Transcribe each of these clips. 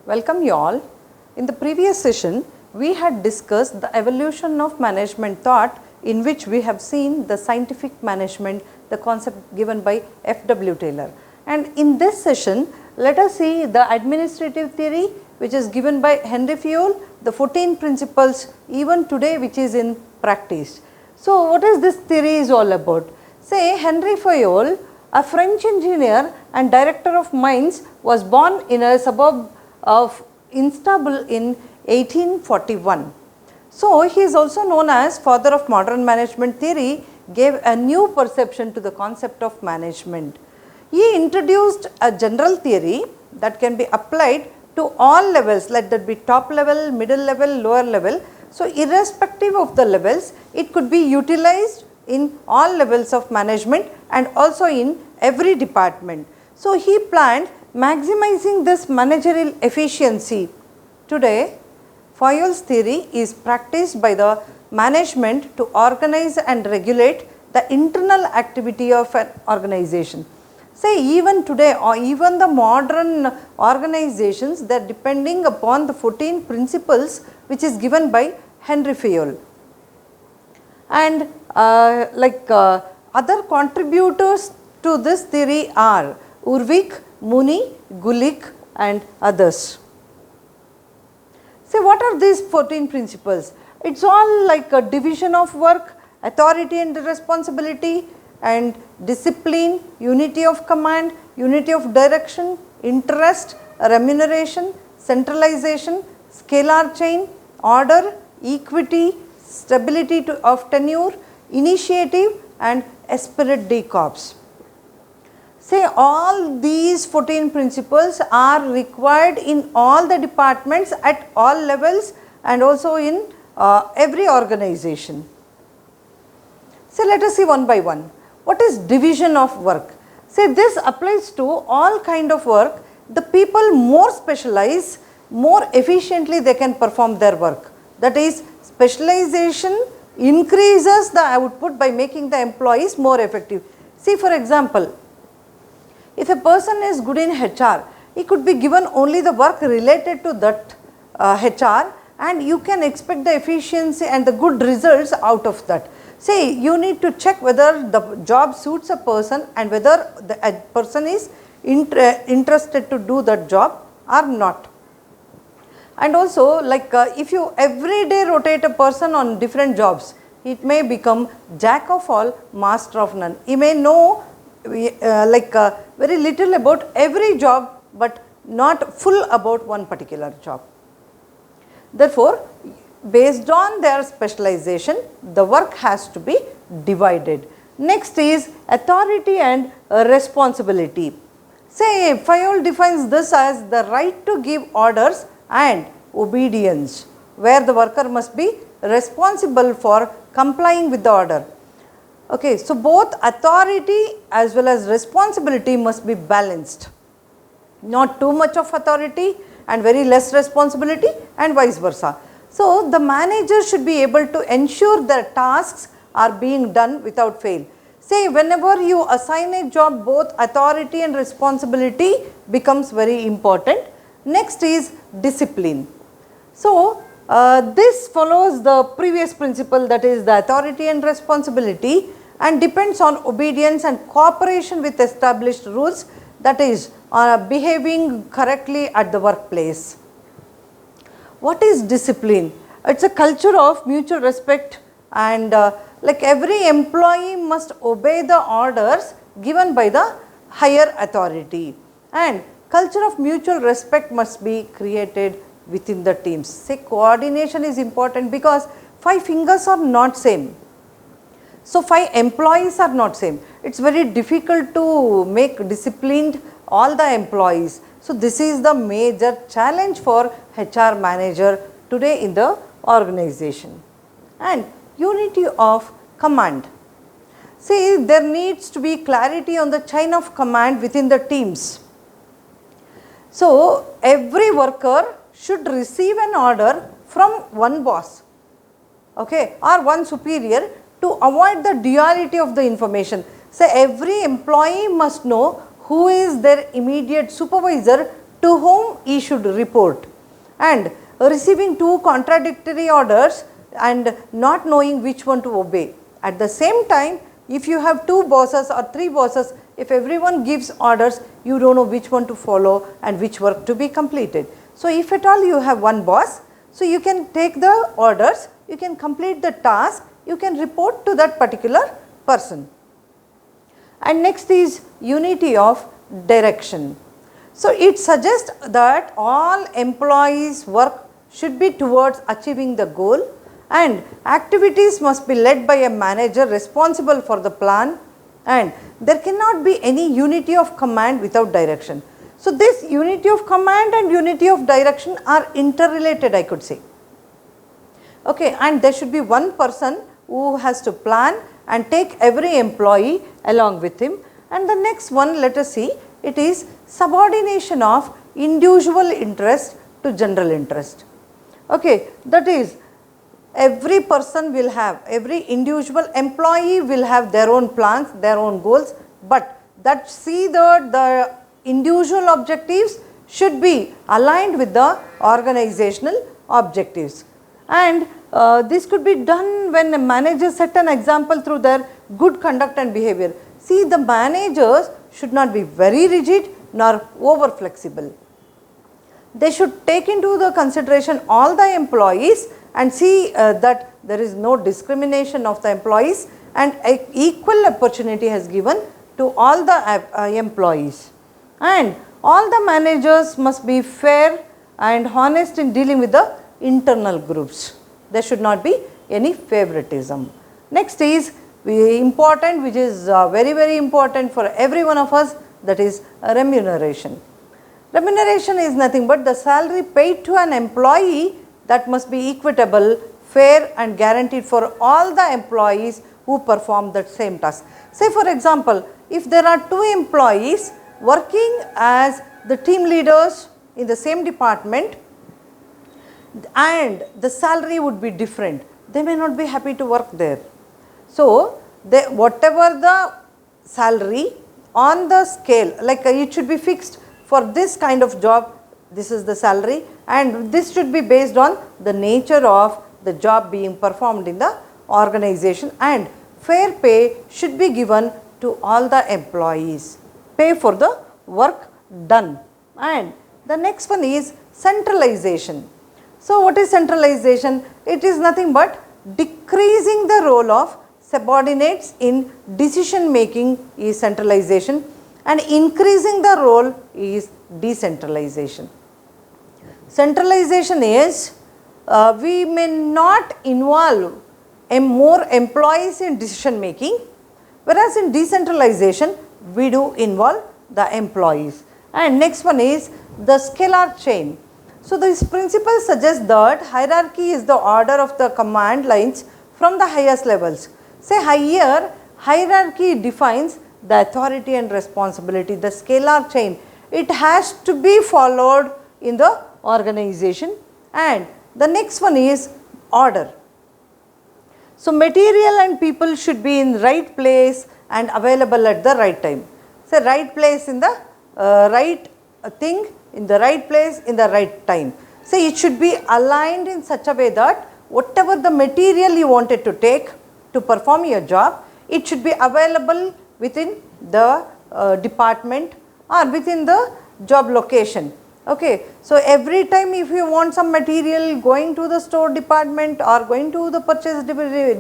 Welcome you all. In the previous session, we had discussed the evolution of management thought, in which we have seen the scientific management, the concept given by F.W. Taylor. And in this session, let us see the administrative theory, which is given by Henry Fayol, the 14 principles even today which is in practice. So, what is this theory is all about? Say Henry Fayol, a French engineer and director of mines, was born in a suburb of Istanbul in 1841. So, he is also known as father of modern management theory, gave a new perception to the concept of management. He introduced a general theory that can be applied to all levels, let that be top level, middle level, lower level. So, irrespective of the levels, it could be utilized in all levels of management and also in every department. So, he planned maximizing this managerial efficiency. Today, Fayol's theory is practiced by the management to organize and regulate the internal activity of an organization. Say even today, or even the modern organizations, they are depending upon the 14 principles which is given by Henry Fayol. And other contributors to this theory are Urvik, Muni, Gulick and others. Say what are these 14 principles? It is all like a division of work, authority and responsibility, and discipline, unity of command, unity of direction, interest, remuneration, centralization, scalar chain, order, equity, stability of tenure, initiative and esprit de corps. Say all these 14 principles are required in all the departments at all levels and also in every organization. So, let us see one by one. What is division of work? Say this applies to all kind of work. The people more specialize, more efficiently they can perform their work. That is, specialization increases the output by making the employees more effective. See for example, if a person is good in HR, he could be given only the work related to that HR, and you can expect the efficiency and the good results out of that. Say you need to check whether the job suits a person and whether the person is interested to do that job or not. And also if you every day rotate a person on different jobs, it may become jack of all, master of none. He may know very little about every job, but not full about one particular job. Therefore, based on their specialization, the work has to be divided. Next is authority and responsibility. Say Fayol defines this as the right to give orders and obedience, where the worker must be responsible for complying with the order. Okay, so both authority as well as responsibility must be balanced. Not too much of authority and very less responsibility and vice versa. So, the manager should be able to ensure that tasks are being done without fail. Say whenever you assign a job, both authority and responsibility becomes very important. Next is discipline. So, this follows the previous principle, that is the authority and responsibility, and depends on obedience and cooperation with established rules, that is behaving correctly at the workplace. What is discipline? It is a culture of mutual respect, and every employee must obey the orders given by the higher authority, and culture of mutual respect must be created within the teams. Say coordination is important because 5 fingers are not same. So, 5 employees are not same. It is very difficult to make disciplined all the employees. So, this is the major challenge for HR manager today in the organization. And unity of command. See, there needs to be clarity on the chain of command within the teams. So, every worker should receive an order from one boss, okay, or one superior, to avoid the duality of the information. So, every employee must know who is their immediate supervisor to whom he should report, and receiving two contradictory orders and not knowing which one to obey. At the same time, if you have two bosses or three bosses, if everyone gives orders, you do not know which one to follow and which work to be completed. So, if at all you have one boss, so you can take the orders, you can complete the task, you can report to that particular person. And next is unity of direction. So, it suggests that all employees' work should be towards achieving the goal, and activities must be led by a manager responsible for the plan, and there cannot be any unity of command without direction. So, this unity of command and unity of direction are interrelated, I could say. Okay, and there should be one person who has to plan and take every employee along with him. And the next one, let us see, it is subordination of individual interest to general interest. Okay, that is, every person will have, every individual employee will have their own plans, their own goals, but that see the individual objectives should be aligned with the organizational objectives. And this could be done when a manager set an example through their good conduct and behavior. See, the managers should not be very rigid nor over flexible. They should take into the consideration all the employees and see that there is no discrimination of the employees, and equal opportunity has given to all the employees. And all the managers must be fair and honest in dealing with the internal groups. There should not be any favoritism. Next is important, which is very important for every one of us, that is remuneration. Remuneration is nothing but the salary paid to an employee that must be equitable, fair and guaranteed for all the employees who perform that same task. Say for example, if there are two employees working as the team leaders in the same department and the salary would be different, they may not be happy to work there. So, whatever the salary on the scale, like it should be fixed for this kind of job, this is the salary, and this should be based on the nature of the job being performed in the organization, and fair pay should be given to all the employees, pay for the work done. And the next one is centralization. So, what is centralization? It is nothing but decreasing the role of subordinates in decision making is centralization, and increasing the role is decentralization. Centralization is we may not involve more employees in decision making, whereas in decentralization we do involve the employees. And next one is the scalar chain. So, this principle suggests that hierarchy is the order of the command lines from the highest levels. Say higher hierarchy defines the authority and responsibility, the scalar chain. It has to be followed in the organization. And the next one is order. So, material and people should be in right place and available at the right time. Say right place in the right thing, in the right place, in the right time. Say it should be aligned in such a way that whatever the material you wanted to take to perform your job, it should be available within the department or within the job location. Okay. So, every time if you want some material going to the store department or going to the purchase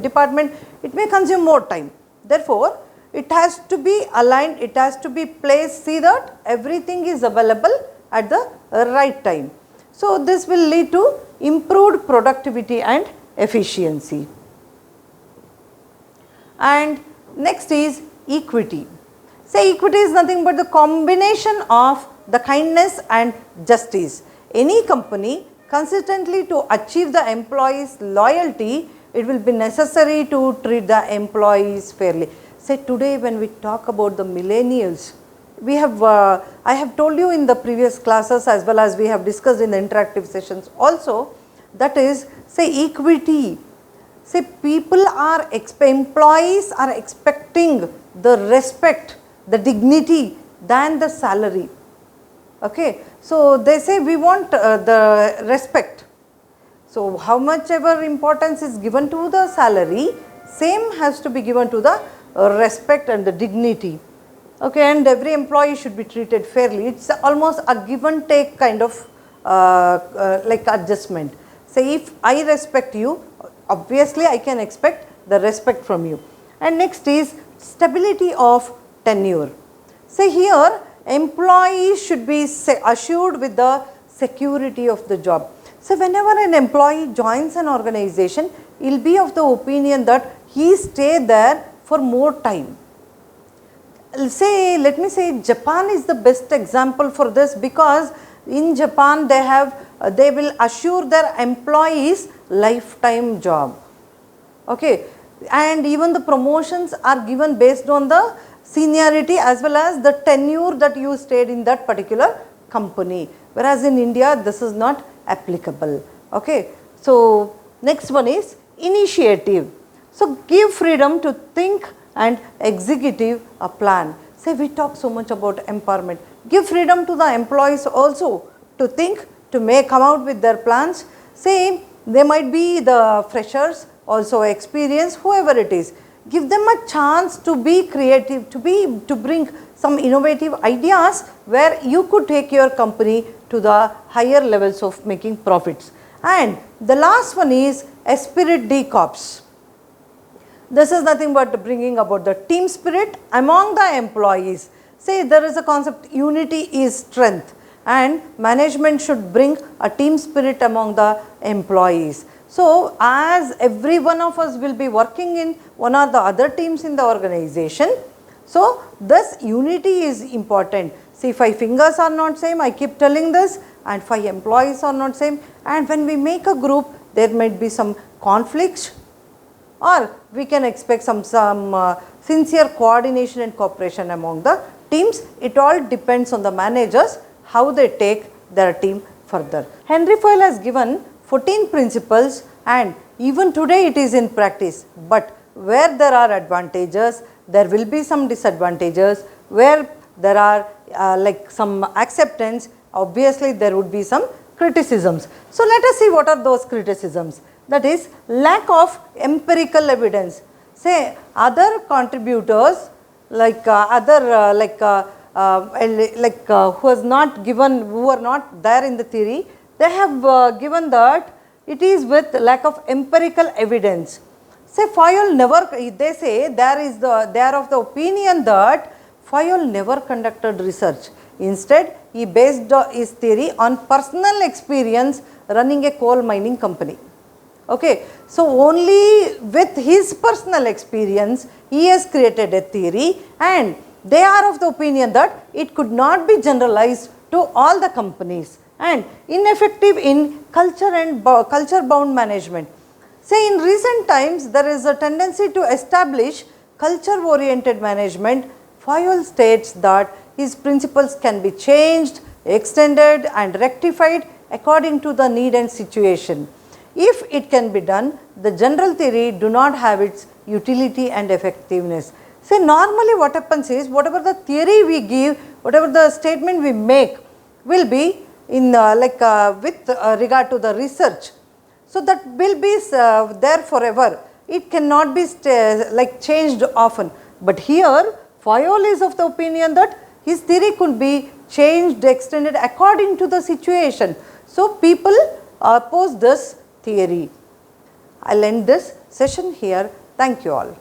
department, it may consume more time. Therefore, it has to be aligned, it has to be placed, see that everything is available at the right time. So, this will lead to improved productivity and efficiency. And next is equity. Say equity is nothing but the combination of the kindness and justice. Any company consistently to achieve the employees' loyalty, it will be necessary to treat the employees fairly. Say today when we talk about the millennials, we have I have told you in the previous classes as well as we have discussed in the interactive sessions also, that is say equity. Say people are employees are expecting the respect, the dignity than the salary. Okay. So, they say we want the respect. So, how much ever importance is given to the salary, same has to be given to the respect and the dignity. Okay, and every employee should be treated fairly. It's almost a give and take kind of like adjustment. Say if I respect you, obviously I can expect the respect from you. And next is stability of tenure. Say here employees should be assured with the security of the job. So whenever an employee joins an organization, he will be of the opinion that he stay there for more time. Say, let me say Japan is the best example for this, because in Japan they will assure their employees lifetime job. Okay, and even the promotions are given based on the seniority as well as the tenure that you stayed in that particular company, whereas in India this is not applicable. Okay, so next one is initiative. So give freedom to think and executive a plan. Say we talk so much about empowerment. Give freedom to the employees also to think, to come out with their plans. Say they might be the freshers, also experienced, whoever it is. Give them a chance to be creative, to bring some innovative ideas where you could take your company to the higher levels of making profits. And the last one is esprit de corps. This is nothing but bringing about the team spirit among the employees. Say there is a concept, unity is strength, and management should bring a team spirit among the employees. So as every one of us will be working in one or the other teams in the organization, so this unity is important. See, 5 fingers are not same, I keep telling this, and 5 employees are not same, and when we make a group there might be some conflicts, or we can expect some sincere coordination and cooperation among the teams. It all depends on the managers, how they take their team further. Henry Fayol has given 14 principles, and even today it is in practice, but where there are advantages, there will be some disadvantages. Where there are like some acceptance, obviously there would be some criticisms. So let us see what are those criticisms. That is lack of empirical evidence. Say other contributors like who has not given, who are not there in the theory, they have given that it is with lack of empirical evidence. Say Fayol never, they say they are of the opinion that Fayol never conducted research. Instead, he based his theory on personal experience running a coal mining company. Okay, so only with his personal experience he has created a theory, and they are of the opinion that it could not be generalized to all the companies and ineffective in culture and culture bound management. Say in recent times there is a tendency to establish culture oriented management. Fayol states that his principles can be changed, extended and rectified according to the need and situation. If it can be done, the general theory do not have its utility and effectiveness. Say normally what happens is, whatever the theory we give, whatever the statement we make will be in with regard to the research. So that will be there forever. It cannot be changed often. But here Fayol is of the opinion that his theory could be changed, extended according to the situation. So people oppose this theory. I will end this session here. Thank you all.